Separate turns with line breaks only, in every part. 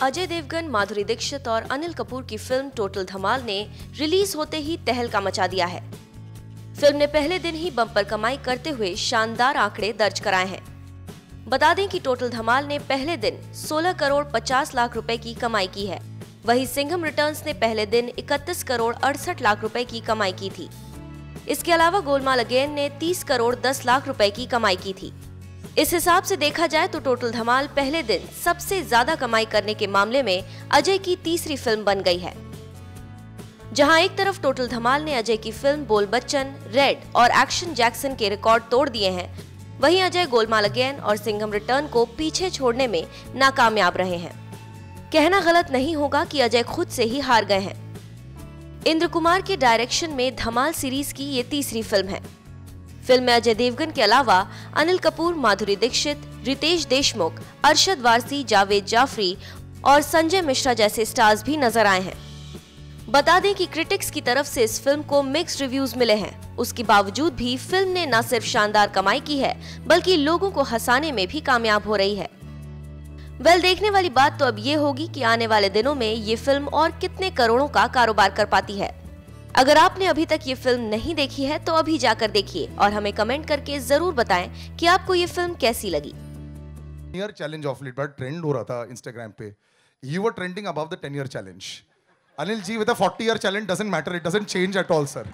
अजय देवगन, माधुरी दीक्षित और अनिल कपूर की film total धमाल ने रिलीज होते ही तहलका मचा दिया है। फिल्म ने पहले दिन ही बम्पर कमाई करते हुए शानदार आंकड़े दर्ज कराए हैं। बता दें कि टोटल धमाल ने पहले दिन 16 करोड़ 50 लाख रुपए की कमाई की है। वहीं सिंघम रिटर्न्स ने पहले दिन 31 करोड़ 68 लाख रुपए की कमाई की थी। इसके अलावा गोलमाल अगेन ने 30 करोड़ 10 लाख रुपए की कमाई की थी। इस हिसाब से देखा जाए तो टोटल धमाल पहले दिन सबसे ज्यादा कमाई करने के मामले में अजय की तीसरी फिल्म बन गई है। जहां एक तरफ टोटल धमाल ने अजय की फिल्म बोल बच्चन, रेड और एक्शन जैक्सन के रिकॉर्ड तोड़ दिए हैं, वहीं अजय गोलमाल अगेन और सिंघम रिटर्न को पीछे छोड़ने में नाकामयाब रहे हैं। कहना गलत नहीं होगा कि अजय खुद से ही हार गए हैं। इंद्र कुमार के डायरेक्शन में धमाल सीरीज की ये तीसरी फिल्म है। फिल्म में अजय देवगन के अलावा अनिल कपूर, माधुरी दीक्षित, रितेश देशमुख, अरशद वारसी, जावेद जाफरी और संजय मिश्रा जैसे स्टार्स भी नजर आए हैं। बता दें कि क्रिटिक्स की तरफ से इस फिल्म को मिक्स्ड रिव्यूज मिले हैं। उसके बावजूद भी फिल्म ने न सिर्फ शानदार कमाई की है, बल्कि लोगों को हंसाने में भी कामयाब हो रही है। देखने वाली बात तो अब ये होगी कि आने वाले दिनों में ये फिल्म और कितने करोड़ों का कारोबार कर पाती है। अगर आपने अभी तक ये फिल्म नहीं देखी है तो अभी जाकर देखिए और हमें कमेंट करके जरूर बताएं कि आपको ये फिल्म कैसी लगी।
Year challenge of late but trend हो रहा था इंस्टाग्राम पे। You were trending above the 10 year challenge. Anil ji with a 40 year challenge doesn't matter, it doesn't change at all sir.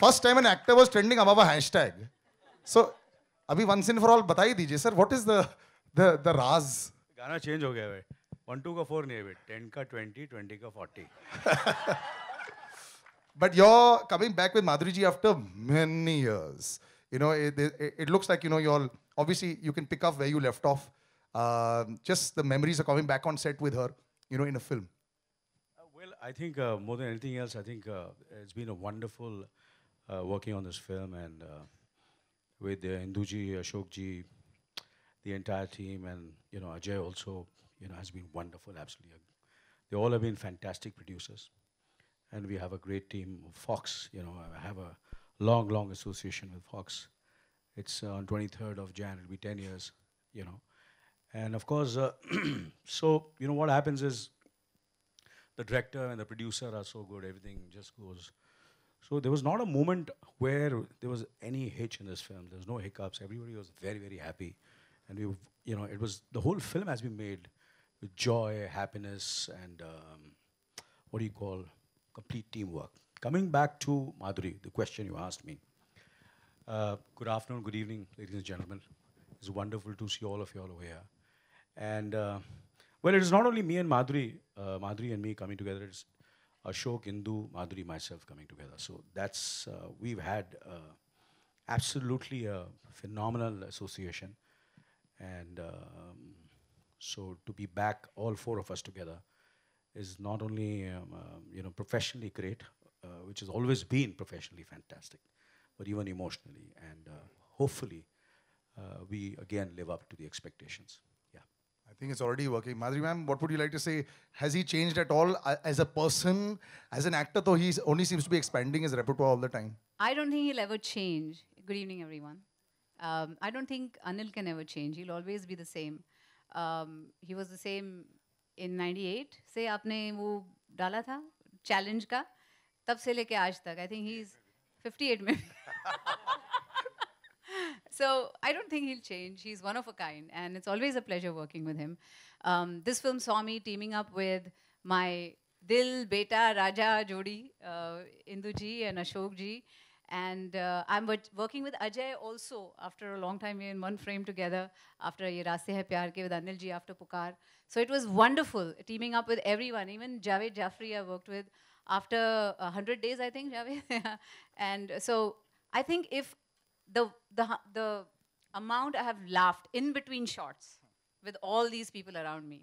First time an actor was trending above a hashtag. So अभी once in for all बता ही दीजिए sir, what is the राज?
गाना change हो गया है। 1 2 का 4 नहीं है, 10 का 20, 20 का 40।
But you're coming back with Madhuri ji after many years. You know, it looks like, you know, you're obviously you can pick up where you left off. Just the memories are coming back on set with her, you know, in a film.
Well, I think more than anything else, I think it's been a wonderful working on this film, and with Induji, Ashok ji, the entire team, and you know Ajay also, you know, has been wonderful. Absolutely, they all have been fantastic producers, and we have a great team. Fox, you know, I have a long association with Fox. It's on 23rd of Jan. It'll be 10 years, you know, and of course, so you know what happens is the director and the producer are so good. Everything just goes. So there was not a moment where there was any hitch in this film. There was no hiccups. Everybody was very happy, and we, you know, it was the whole film has been made with joy, happiness, and what do you call complete teamwork. Coming back to Madhuri, the question you asked me. Good afternoon, good evening, ladies and gentlemen. It's wonderful to see all of you all over here. And well, it is not only me and Madhuri, Madhuri and me coming together. It's Ashok, Indu, Madhuri, myself coming together. So that's, we've had absolutely a phenomenal association. And so to be back, all four of us together, is not only, you know, professionally great, which has always been professionally fantastic, but even emotionally. And hopefully, we again live up to the expectations.
I think it's already working. Madhuri ma'am, what would you like to say? Has he changed at all as a person, as an actor? Though he only seems to be expanding his repertoire all the time.
I don't think he'll ever change. Good evening, everyone. I don't think Anil can ever change. He'll always be the same. He was the same in 98 से आपने वो डाला था challenge का, तब से लेके आज तक. I think he's 58 maybe. So I don't think he'll change. He's one of a kind, and it's always a pleasure working with him. This film saw me teaming up with my Dil Beta Raja Jodi, Indu ji and Ashok ji, and I'm working with Ajay also after a long time. We're in one frame together after Ye Raaste Hai Pyar Ke with Anil ji after Pukar. So it was wonderful teaming up with everyone. Even Javed Jaffrey I worked with after 100 days, I think, Javed. And so I think if the amount I have laughed in between shots with all these people around me,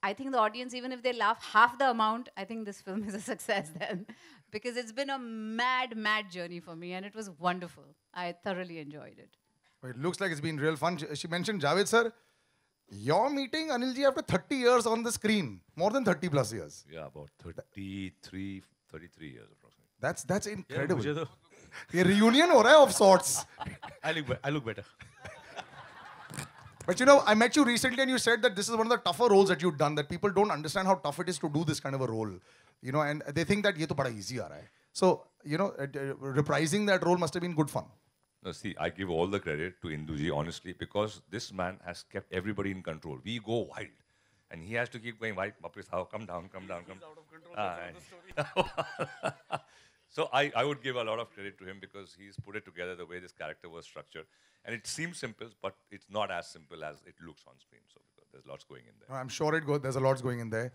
I think the audience, even if they laugh half the amount, I think this film is a success then. Because it's been a mad journey for me, and it was wonderful. I thoroughly enjoyed it.
Well, it looks like it's been real fun. She mentioned, Javed sir, you're meeting Anil ji after 30 years on the screen. More than 30 plus years.
Yeah, about 33 years approximately.
That's incredible.
Yeah,
ये reunion हो रहा है of sorts.
I look better.
But you know, I met you recently and you said that this is one of the tougher roles that you've done, that people don't understand how tough it is to do this kind of a role. You know, and they think that ye to bada easy aa raha hai. So, you know, reprising that role must have been good fun.
No, see, I give all the credit to Induji, honestly, because this man has kept everybody in control. We go wild. And he has to keep going, wild, come down, come down, come down. He's out of control the story. So I would give a lot of credit to him because he's put it together the way this character was structured. And it seems simple, but it's not as simple as it looks on screen. So there's lots going in there.
I'm sure there's a lot going in there.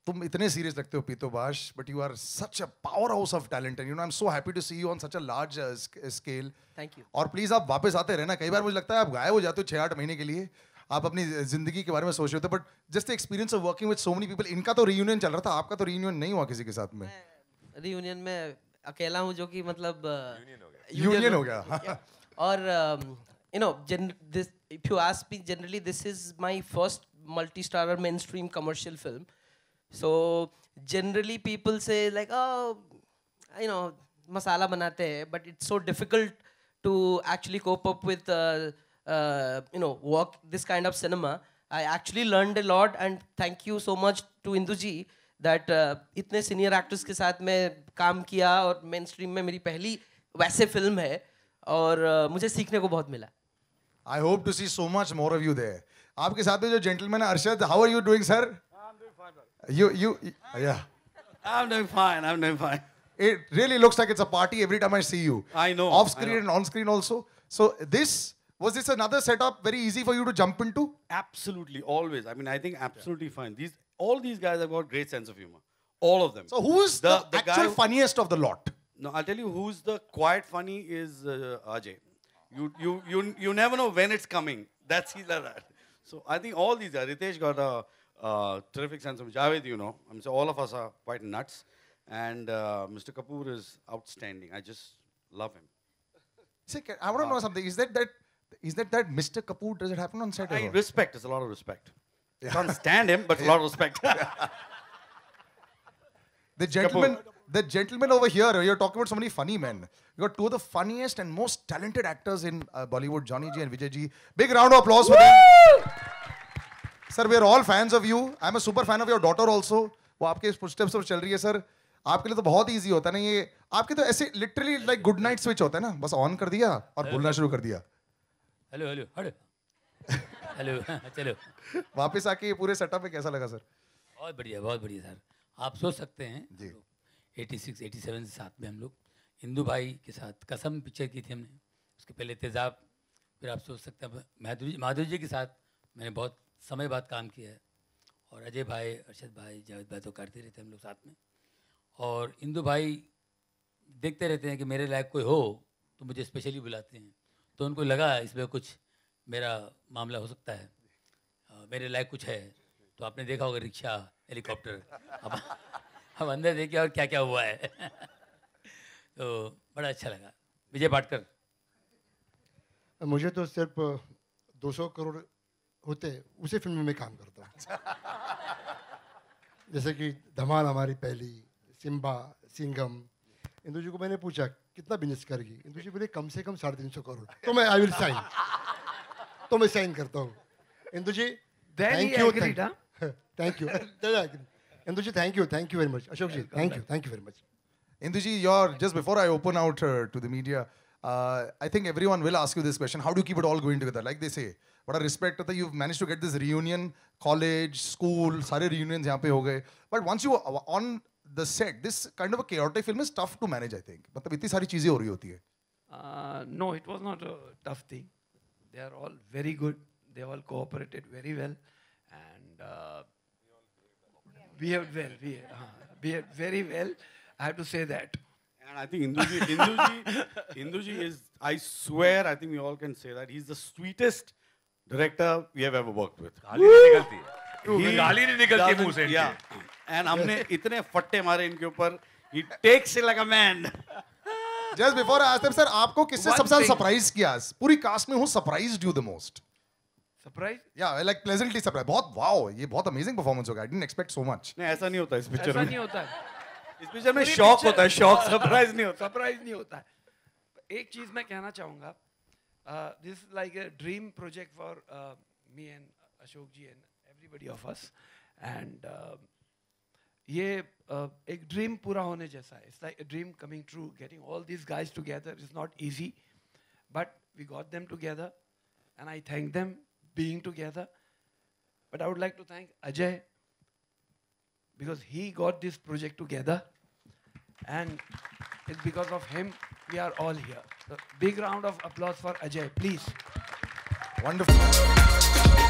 तुम इतने serious लगते हो पीतो बाश, but you are such a powerhouse of talent, and you know I'm so happy to see you on such a large scale.
Thank you.
और please आप वापस आते रहना. कई बार मुझे लगता है आप गायब हो जाते हो 6-8 महीने के लिए. आप अपनी जिंदगी के बारे में सोच रहे होते, but just the experience of working with so many people. इनका तो reunion चल रहा था, आपका तो reunion नहीं हुआ किसी के साथ में.
Reunion में अकेला हूँ जो कि मतलब
Union हो गया.
और you know, if you ask me, generally this is my first multi-starrer mainstream commercial film. So generally people say like, oh, you know, masala banate hai, but it's so difficult to actually cope up with, you know, work this kind of cinema. I actually learned a lot, and thank you so much to Induji that इतने senior actors के साथ मैं काम किया और mainstream में मेरी पहली वैसे film है और मुझे सीखने को बहुत मिला.
I hope to see so much more of you there. आपके साथ में जो gentleman है Arshad, how are you doing, sir? Yeah.
I'm doing fine. I'm doing fine.
It really looks like it's a party every time I see you.
I know.
Off screen and on screen also. So was this another setup very easy for you to jump into?
Absolutely, always. I mean, I think absolutely fine. All these guys have got great sense of humor. All of them.
So who's the actual
guy
funniest of the lot?
No, I'll tell you who's the quiet funny is Ajay. You never know when it's coming. He's like that. So I think all these guys. Ritesh got a terrific sense of Javed, you know. I mean, so all of us are quite nuts. And Mr. Kapoor is outstanding. I just love him.
See, I want to know something. Is that Mr. Kapoor, does it happen on set?
Respect. It's a lot of respect. Yeah. Can't stand him, but a lot of respect.
The gentleman over here, you're talking about so many funny men. You got two of the funniest and most talented actors in Bollywood, Johnny G and Vijay G. Big round of applause for them. Sir, we are all fans of you. I'm a super fan of your daughter also. वो आपके footsteps पर चल रही है sir. आपके लिए तो बहुत easy होता है ना ये. आपके तो ऐसे literally like good night switch होता है ना. बस on कर दिया और बोलना शुरू कर दिया.
हेलो चलो.
वापस आके ये पूरे सेटअप में कैसा लगा सर?
बहुत बढ़िया सर. आप सोच सकते हैं 86, 87 से साथ में हम लोग हिंदू भाई के साथ कसम पिक्चर की थी हमने. उसके पहले तेजाब. फिर आप सोच सकते हैं माधुरी जी के साथ मैंने बहुत समय बाद काम किया है. और अजय भाई, अरशद भाई, जावेद भाई तो करते रहते हैं हम लोग साथ में. और हिंदू भाई देखते रहते हैं कि मेरे लायक कोई हो तो मुझे स्पेशली बुलाते हैं. तो उनको लगा इसमें कुछ मेरा मामला हो सकता है, मेरे लायक कुछ है. तो आपने देखा होगा रिक्शा, हेलीकॉप्टर. अब अंदर देखिए और क्या क्या हुआ है. तो बड़ा अच्छा लगा. विजय पाटकर.
मुझे तो सिर्फ 200 करोड़ होते उसी फिल्म में काम करता हूँ. जैसे कि धमाल हमारी पहली, सिम्बा, सिंघम. इंदु जी को मैंने पूछा कितना बिजनेस करेगी. इंदु जी बोले कम से कम 350 करोड़. तो मैं आई विल साइन. तो मैं साइन करता हूँ. Indu ji thank you. Thank you. Indu ji, thank you very much. Ashok ji, thank you very much.
Indu ji, just before I open out to the media, I think everyone will ask you this question. How do you keep it all going together? Like they say, what a respect that you've managed to get this reunion, college, school, सारे reunions यहाँ पे हो गए. But once you are on the set, this kind of a chaotic film is tough to manage, I think. मतलब इतनी सारी चीजें हो रही होती है.
No, it was not a tough thing. They are all very good. They all cooperated very well. And behaved well. Behaved very well. I have to say that.
And I think Induji is, I swear, I think we all can say that he's the sweetest director we have ever worked with.
गाली नहीं निकलती मुंह से.
Yeah. And हमने इतने फट्टे मारे इनके ऊपर. He takes it like a man.
Just before I ask them, sir, आपको किससे सबसे ज्यादा surprise किया? पूरी cast में who surprised you the most?
Surprise?
Yeah, like pleasantly surprised. बहुत wow, ये बहुत amazing performance होगा. I didn't expect so much.
नहीं ऐसा नहीं होता इस पिक्चर में.
ऐसा नहीं होता है.
इस पिक्चर में शॉक होता है. शॉक सरप्राइज नहीं होता.
सरप्राइज नहीं होता है. एक चीज मैं कहना चाहूँगा. This is like a dream project for me and Ashok ji and everybody of us. And ये एक dream पूरा होने जैसा है. It's like a dream coming true. Getting all these guys together is not easy, but we got them together, and I thank them being together. But I would like to thank Ajay, because he got this project together, and it's because of him we are all here. So big round of applause for Ajay, please.
Wonderful.